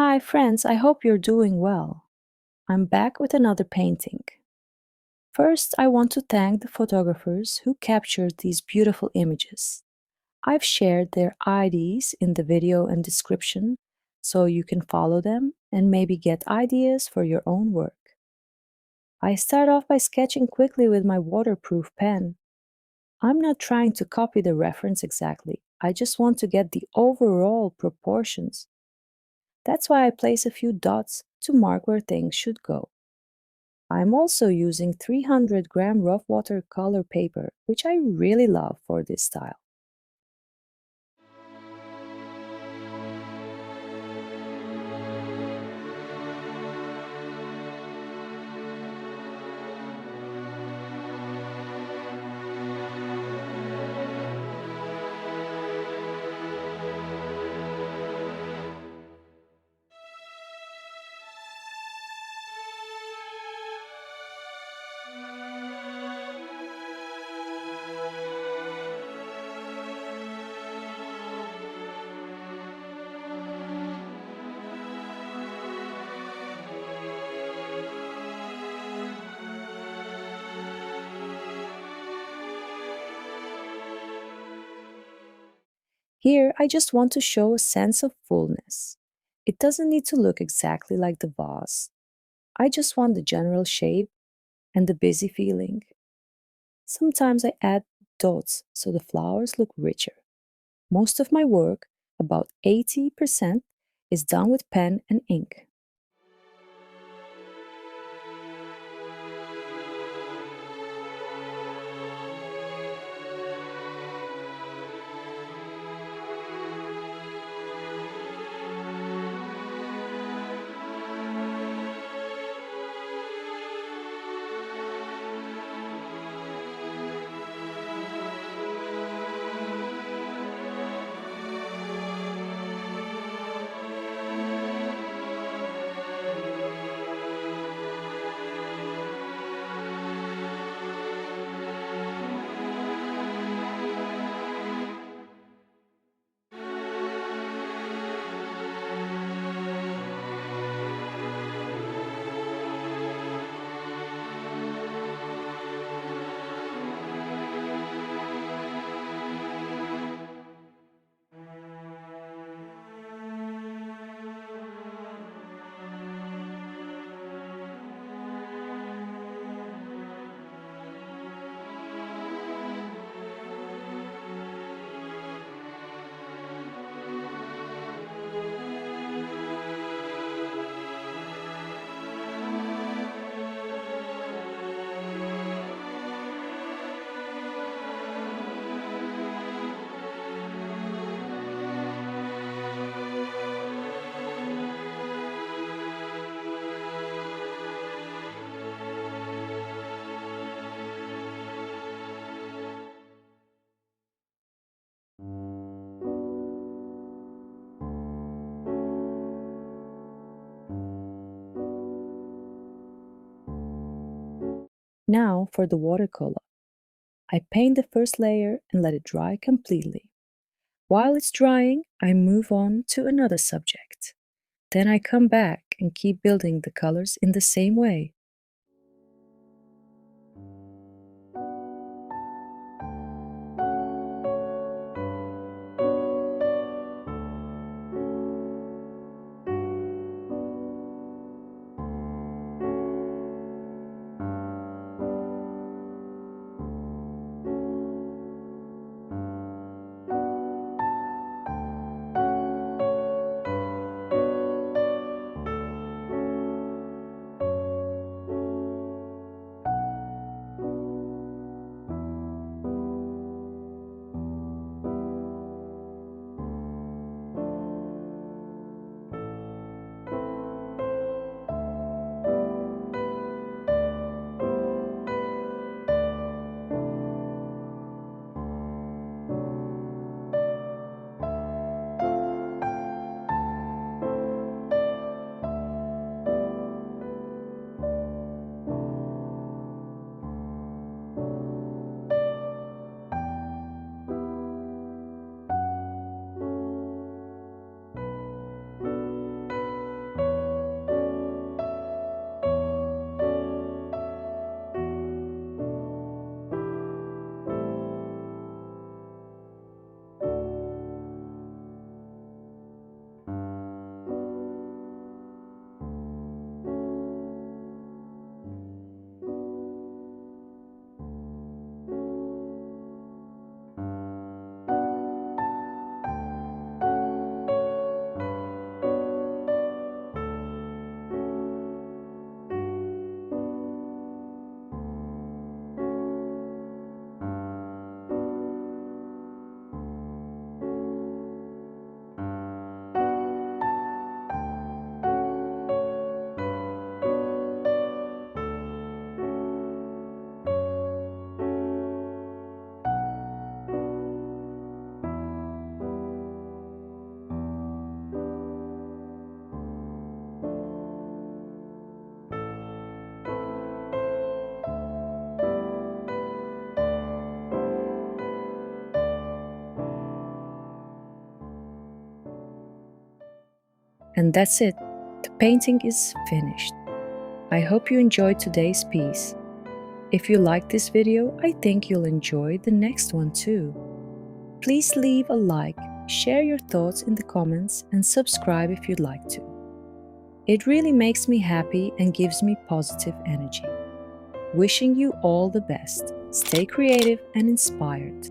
Hi, friends, I hope you're doing well. I'm back with another painting. First, I want to thank the photographers who captured these beautiful images. I've shared their IDs in the video and description so you can follow them and maybe get ideas for your own work. I start off by sketching quickly with my waterproof pen. I'm not trying to copy the reference exactly, I just want to get the overall proportions. That's why I place a few dots to mark where things should go. I'm also using 300-gram rough watercolor paper, which I really love for this style. Here, I just want to show a sense of fullness. It doesn't need to look exactly like the vase. I just want the general shape and the busy feeling. Sometimes I add dots so the flowers look richer. Most of my work, about 80%, is done with pen and ink. Now for the watercolor. I paint the first layer and let it dry completely. While it's drying, I move on to another subject. Then I come back and keep building the colors in the same way. And that's it. The painting is finished. I hope you enjoyed today's piece. If you liked this video, I think you'll enjoy the next one too. Please leave a like, share your thoughts in the comments, and subscribe if you'd like to. It really makes me happy and gives me positive energy. Wishing you all the best. Stay creative and inspired.